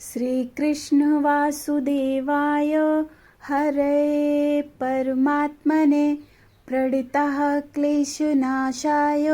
श्रीकृष्ण वासुदेवाय हरे परमात्मने प्रणीतः क्लेशनाशाय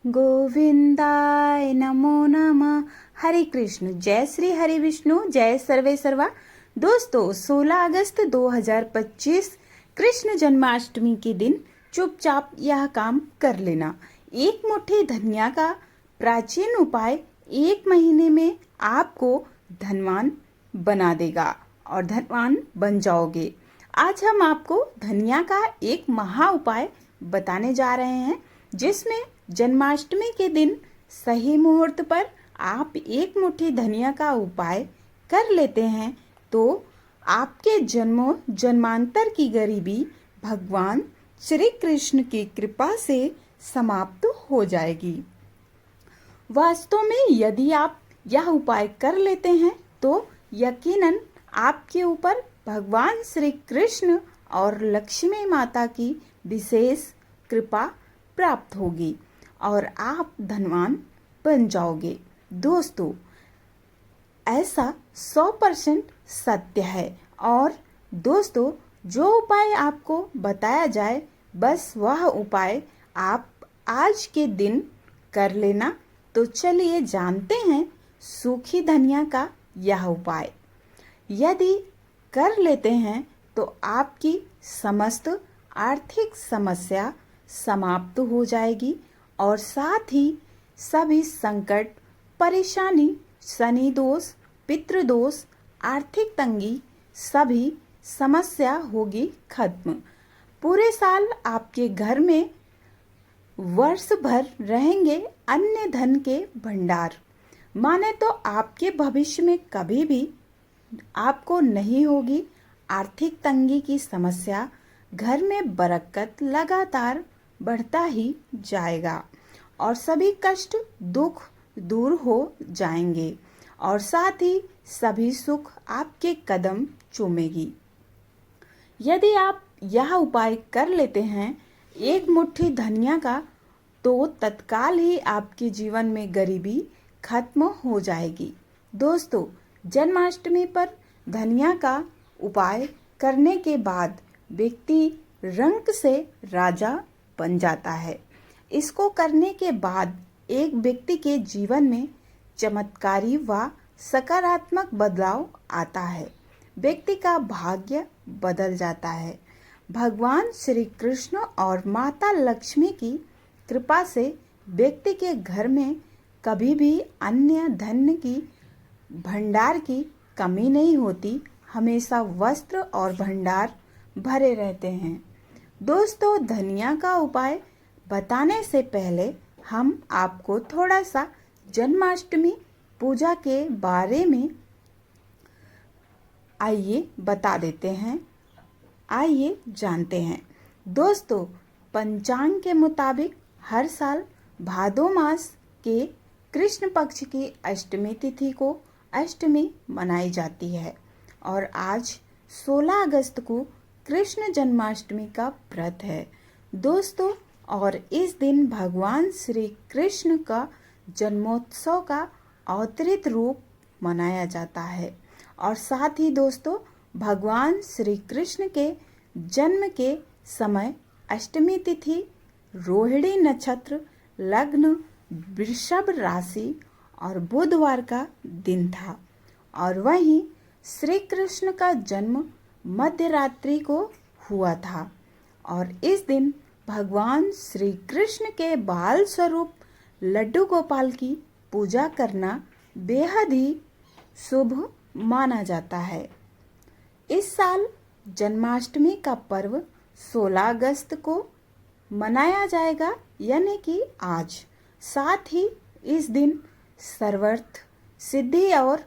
गोविंदाय नमो नमः। हरे कृष्ण। जय श्री हरि विष्णु, जय सर्वे सर्वा। दोस्तों 16 अगस्त 2025 कृष्ण जन्माष्टमी के दिन चुपचाप यह काम कर लेना। एक मुट्ठी धनिया का प्राचीन उपाय 1 महीने में आपको धनवान बना देगा और धनवान बन जाओगे। आज हम आपको धनिया का एक महा उपाय बताने जा रहे हैं, जिसमें जन्माष्टमी के दिन सही मुहूर्त पर आप 1 मुट्ठी धनिया का उपाय कर लेते हैं तो आपके जन्मों जन्मांतर की गरीबी भगवान श्री कृष्ण की कृपा से समाप्त हो जाएगी। वास्तव में यदि आप यह उपाय कर लेते हैं तो यकीनन आपके ऊपर भगवान श्री कृष्ण और लक्ष्मी माता की विशेष कृपा प्राप्त होगी और आप धनवान बन जाओगे। दोस्तों ऐसा 100% सत्य है। और दोस्तों जो उपाय आपको बताया जाए बस वह उपाय आप आज के दिन कर लेना। तो चलिए जानते हैं सूखी धनिया का यह उपाय। यदि कर लेते हैं तो आपकी समस्त आर्थिक समस्या समाप्त हो जाएगी और साथ ही सभी संकट, परेशानी, शनि दोष, पितृ दोष, आर्थिक तंगी, सभी समस्या होगी खत्म। पूरे साल आपके घर में वर्ष भर रहेंगे अन्य धन के भंडार। माने तो आपके भविष्य में कभी भी आपको नहीं होगी आर्थिक तंगी की समस्या। घर में बरकत लगातार बढ़ता ही जाएगा और सभी कष्ट दुख दूर हो जाएंगे और साथ ही सभी सुख आपके कदम चूमेगी। यदि आप यह उपाय कर लेते हैं 1 मुट्ठी धनिया का तो तत्काल ही आपके जीवन में गरीबी खत्म हो जाएगी। दोस्तों जन्माष्टमी पर धनिया का उपाय करने के बाद व्यक्ति रंग से राजा बन जाता है। इसको करने के बाद एक व्यक्ति के जीवन में चमत्कारी व सकारात्मक बदलाव आता है। व्यक्ति का भाग्य बदल जाता है। भगवान श्री कृष्ण और माता लक्ष्मी की कृपा से व्यक्ति के घर में कभी भी अन्य धन की भंडार की कमी नहीं होती। हमेशा वस्त्र और भंडार भरे रहते हैं। दोस्तों धनिया का उपाय बताने से पहले हम आपको थोड़ा सा जन्माष्टमी पूजा के बारे में आइए बता देते हैं। आइए जानते हैं। दोस्तों पंचांग के मुताबिक हर साल भादो मास के कृष्ण पक्ष की अष्टमी तिथि को अष्टमी मनाई जाती है और आज 16 अगस्त को कृष्ण जन्माष्टमी का व्रत है। दोस्तों और इस दिन भगवान श्री कृष्ण का जन्मोत्सव का अवतरित रूप मनाया जाता है और साथ ही दोस्तों भगवान श्री कृष्ण के जन्म के समय अष्टमी तिथि रोहिणी नक्षत्र, लग्न वृषभ राशि और बुधवार का दिन था और वहीं श्री कृष्ण का जन्म मध्य रात्रि को हुआ था और इस दिन भगवान श्री कृष्ण के बाल स्वरूप लड्डू गोपाल की पूजा करना बेहद ही शुभ माना जाता है। इस साल जन्माष्टमी का पर्व 16 अगस्त को मनाया जाएगा, यानी कि आज। साथ ही इस दिन सर्वार्थ सिद्धि और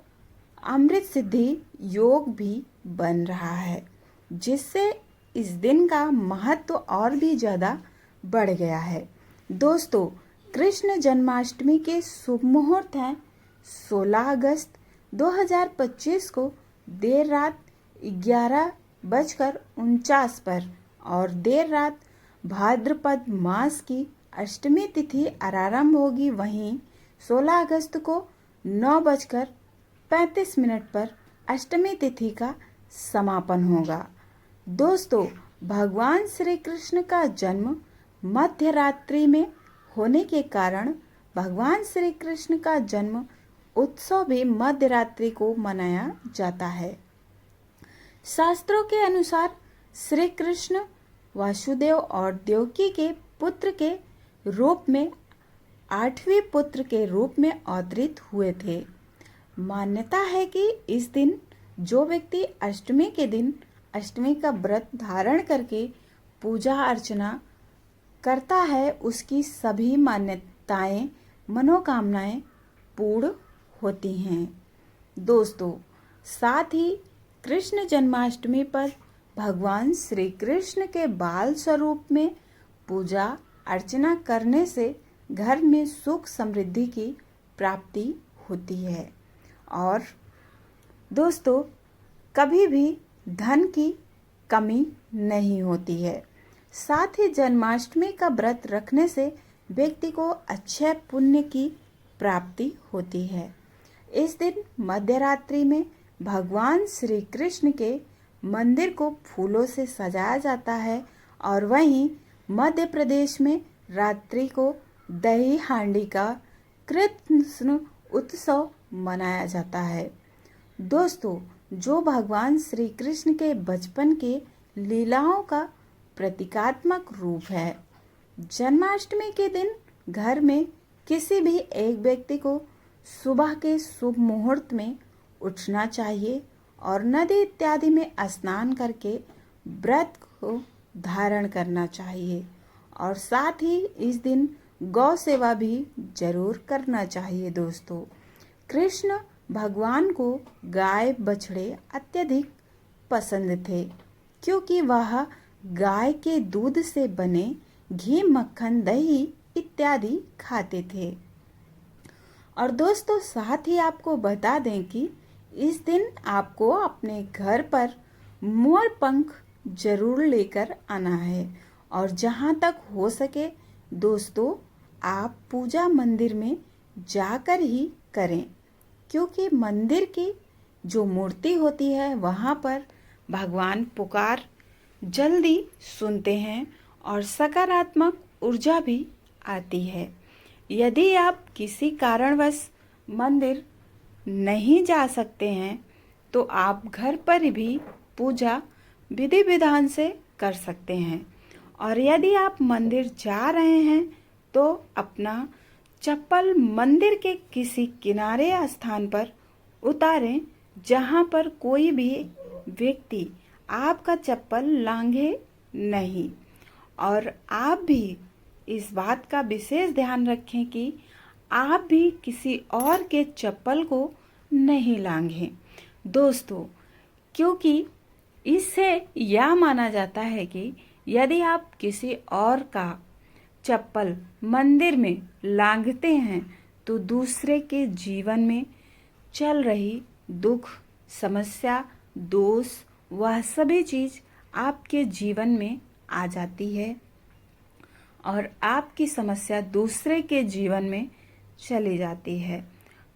अमृत सिद्धि योग भी बन रहा है, जिससे इस दिन का महत्व और भी ज़्यादा बढ़ गया है। दोस्तों कृष्ण जन्माष्टमी के शुभ मुहूर्त हैं 16 अगस्त 2025 को देर रात 11:49 पर और देर रात भाद्रपद मास की अष्टमी तिथि आरंभ होगी। वहीं 16 अगस्त को 9:55 35 पर अष्टमी तिथि का समापन होगा। दोस्तों, भगवान श्री कृष्ण का जन्म मध्य रात्रि में होने के कारण भगवान श्री कृष्ण का जन्म उत्सव भी मध्य रात्रि को मनाया जाता है। शास्त्रों के अनुसार श्री कृष्ण वासुदेव और देवकी के पुत्र के रूप में 8वें पुत्र के रूप में अवतरित हुए थे। मान्यता है कि इस दिन जो व्यक्ति अष्टमी के दिन अष्टमी का व्रत धारण करके पूजा अर्चना करता है, उसकी सभी मान्यताएं मनोकामनाएं पूर्ण होती हैं। दोस्तों, साथ ही कृष्ण जन्माष्टमी पर भगवान श्री कृष्ण के बाल स्वरूप में पूजा अर्चना करने से घर में सुख समृद्धि की प्राप्ति होती है और दोस्तों, कभी भी धन की कमी नहीं होती है। साथ ही जन्माष्टमी का व्रत रखने से व्यक्ति को अच्छे पुण्य की प्राप्ति होती है। इस दिन मध्य रात्रि में भगवान श्री कृष्ण के मंदिर को फूलों से सजाया जाता है और वहीं मध्य प्रदेश में रात्रि को दही हांडी का कृष्ण उत्सव मनाया जाता है। दोस्तों, जो भगवान श्री कृष्ण के बचपन के लीलाओं का प्रतीकात्मक रूप है। जन्माष्टमी के दिन घर में किसी भी एक व्यक्ति को सुबह के शुभ मुहूर्त में उठना चाहिए और नदी इत्यादि में स्नान करके व्रत को धारण करना चाहिए और साथ ही इस दिन गौ सेवा भी जरूर करना चाहिए। दोस्तों, कृष्ण भगवान को गाय बछड़े अत्यधिक पसंद थे क्योंकि वह गाय के दूध से बने घी मक्खन दही इत्यादि खाते थे। और दोस्तों, साथ ही आपको बता दें कि इस दिन आपको अपने घर पर मोर पंख जरूर लेकर आना है और जहाँ तक हो सके दोस्तों, आप पूजा मंदिर में जाकर ही करें क्योंकि मंदिर की जो मूर्ति होती है वहाँ पर भगवान पुकार जल्दी सुनते हैं और सकारात्मक ऊर्जा भी आती है। यदि आप किसी कारणवश मंदिर नहीं जा सकते हैं तो आप घर पर भी पूजा विधि विधान से कर सकते हैं और यदि आप मंदिर जा रहे हैं तो अपना चप्पल मंदिर के किसी किनारे स्थान पर उतारें जहां पर कोई भी व्यक्ति आपका चप्पल लांघे नहीं। और आप भी इस बात का विशेष ध्यान रखें कि आप भी किसी और के चप्पल को नहीं लांघें दोस्तों, क्योंकि इससे यह माना जाता है कि यदि आप किसी और का चप्पल मंदिर में लांघते हैं तो दूसरे के जीवन में चल रही दुख समस्या दोष वह सभी चीज आपके जीवन में आ जाती है और आपकी समस्या दूसरे के जीवन में चली जाती है।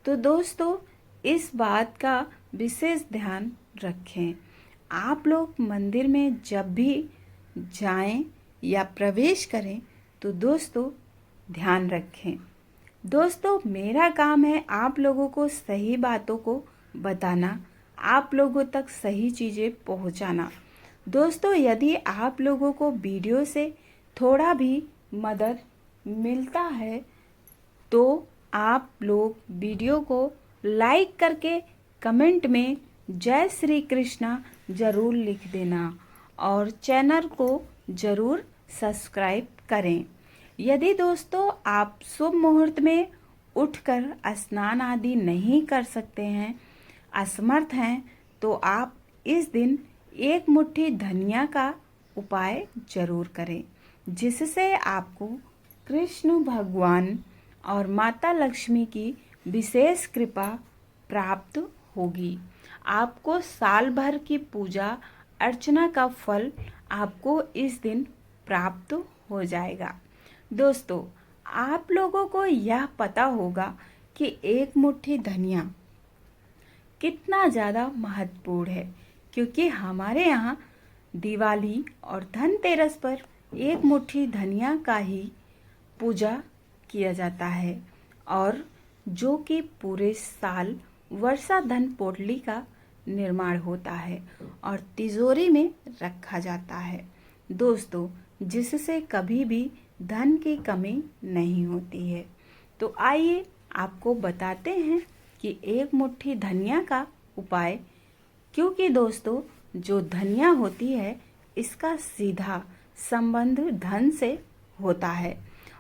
तो दोस्तों, इस बात का विशेष ध्यान रखें। आप लोग मंदिर में जब भी जाएं या प्रवेश करें तो दोस्तों ध्यान रखें। दोस्तों, मेरा काम है आप लोगों को सही बातों को बताना, आप लोगों तक सही चीज़ें पहुंचाना। दोस्तों, यदि आप लोगों को वीडियो से थोड़ा भी मदद मिलता है तो आप लोग वीडियो को लाइक करके कमेंट में जय श्री कृष्णा जरूर लिख देना और चैनल को जरूर सब्सक्राइब करें। यदि दोस्तों आप शुभ मुहूर्त में उठकर स्नान आदि नहीं कर सकते हैं, असमर्थ हैं, तो आप इस दिन एक मुट्ठी धनिया का उपाय जरूर करें जिससे आपको कृष्ण भगवान और माता लक्ष्मी की विशेष कृपा प्राप्त होगी। आपको साल भर की पूजा अर्चना का फल आपको इस दिन प्राप्त हो जाएगा। दोस्तों, आप लोगों को यह पता होगा कि एक मुट्ठी धनिया कितना ज़्यादा महत्वपूर्ण है, क्योंकि हमारे यहाँ दिवाली और धनतेरस पर एक मुट्ठी धनिया का ही पूजा किया जाता है, और जो कि पूरे साल वर्षा धन पोटली का निर्माण होता है और तिजोरी में रखा जाता है दोस्तों, जिससे कभी भी धन की कमी नहीं होती है। तो आइए आपको बताते हैं कि एक मुट्ठी धनिया का उपाय, क्योंकि दोस्तों जो धनिया होती है इसका सीधा संबंध धन से होता है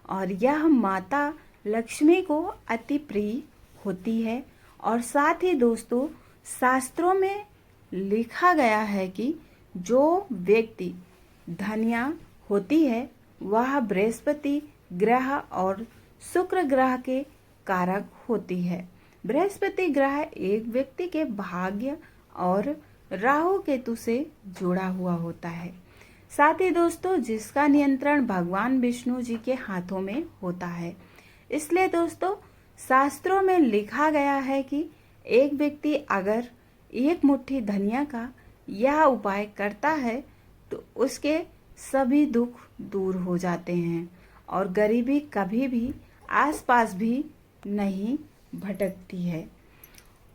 और यह माता लक्ष्मी को अति प्रिय होती है। और साथ ही दोस्तों शास्त्रों में लिखा गया है कि जो व्यक्ति धनिया होती है वह बृहस्पति ग्रह और शुक्र ग्रह के कारक होती है। बृहस्पति ग्रह एक व्यक्ति के भाग्य और राहु केतु से जुड़ा हुआ होता है। साथ ही दोस्तों जिसका नियंत्रण भगवान विष्णु जी के हाथों में होता है। इसलिए दोस्तों शास्त्रों में लिखा गया है कि एक व्यक्ति अगर एक मुट्ठी धनिया का यह उपाय करता है तो उसके सभी दुख दूर हो जाते हैं और गरीबी कभी भी आसपास भी नहीं भटकती है।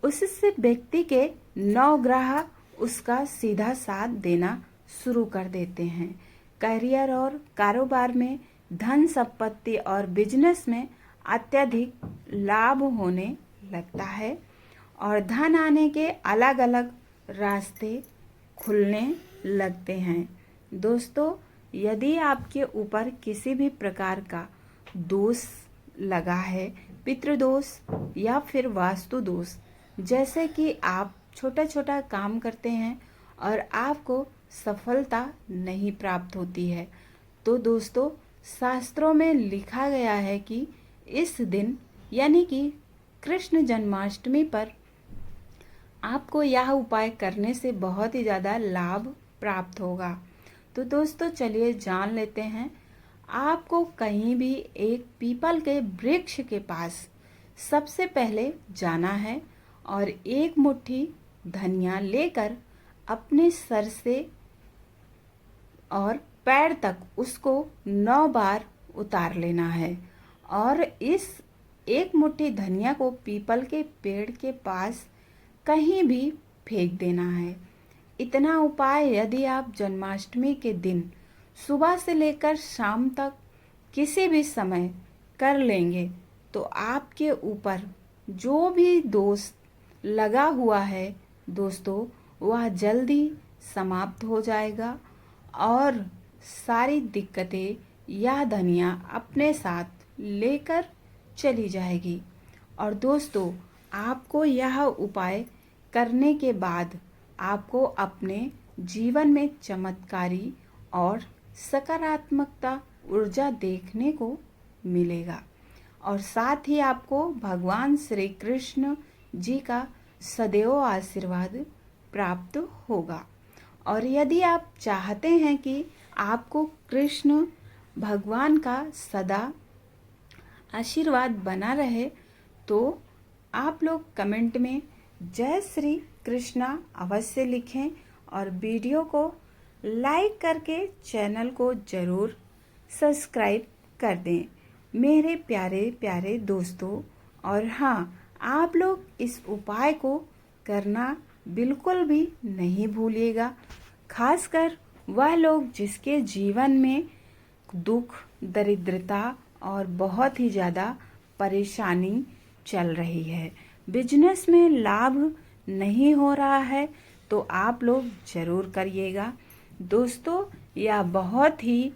उससे व्यक्ति के 9 ग्रह उसका सीधा साथ देना शुरू कर देते हैं। करियर और कारोबार में, धन संपत्ति और बिजनेस में अत्यधिक लाभ होने लगता है और धन आने के अलग अलग रास्ते खुलने लगते हैं। दोस्तों यदि आपके ऊपर किसी भी प्रकार का दोष लगा है, पितृदोष या फिर वास्तु दोष, जैसे कि आप छोटा छोटा काम करते हैं और आपको सफलता नहीं प्राप्त होती है, तो दोस्तों शास्त्रों में लिखा गया है कि इस दिन यानी कि कृष्ण जन्माष्टमी पर आपको यह उपाय करने से बहुत ही ज़्यादा लाभ प्राप्त होगा। तो दोस्तों चलिए जान लेते हैं। आपको कहीं भी एक पीपल के वृक्ष के पास सबसे पहले जाना है और एक मुट्ठी धनिया लेकर अपने सर से और पैर तक उसको 9 बार उतार लेना है और इस एक मुट्ठी धनिया को पीपल के पेड़ के पास कहीं भी फेंक देना है। इतना उपाय यदि आप जन्माष्टमी के दिन सुबह से लेकर शाम तक किसी भी समय कर लेंगे तो आपके ऊपर जो भी दोष लगा हुआ है दोस्तों वह जल्दी समाप्त हो जाएगा और सारी दिक्कतें यह धनिया अपने साथ लेकर चली जाएगी। और दोस्तों आपको यह उपाय करने के बाद आपको अपने जीवन में चमत्कारी और सकारात्मकता ऊर्जा देखने को मिलेगा और साथ ही आपको भगवान श्री कृष्ण जी का सदैव आशीर्वाद प्राप्त होगा। और यदि आप चाहते हैं कि आपको कृष्ण भगवान का सदा आशीर्वाद बना रहे तो आप लोग कमेंट में जय श्री कृष्णा अवश्य लिखें और वीडियो को लाइक करके चैनल को ज़रूर सब्सक्राइब कर दें मेरे प्यारे प्यारे दोस्तों। और हाँ, आप लोग इस उपाय को करना बिल्कुल भी नहीं भूलिएगा, खासकर वह लोग जिसके जीवन में दुख, दरिद्रता और बहुत ही ज़्यादा परेशानी चल रही है, बिजनेस में लाभ नहीं हो रहा है, तो आप लोग ज़रूर करिएगा दोस्तों। यह बहुत ही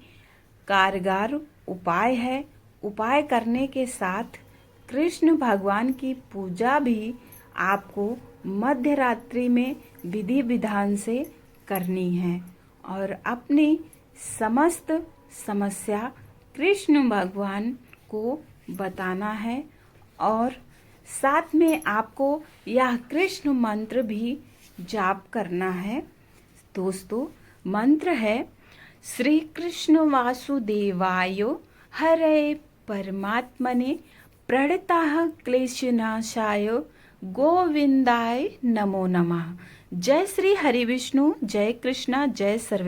कारगर उपाय है। उपाय करने के साथ कृष्ण भगवान की पूजा भी आपको मध्य रात्रि में विधि विधान से करनी है और अपनी समस्त समस्या कृष्ण भगवान को बताना है और साथ में आपको यह कृष्ण मंत्र भी जाप करना है दोस्तों। मंत्र है श्री कृष्ण वासुदेवाय हरे परमात्मने प्रणतः क्लेशनाशाय गोविंदाय नमो नमः। जय श्री हरि विष्णु, जय कृष्णा, जय सर्वे।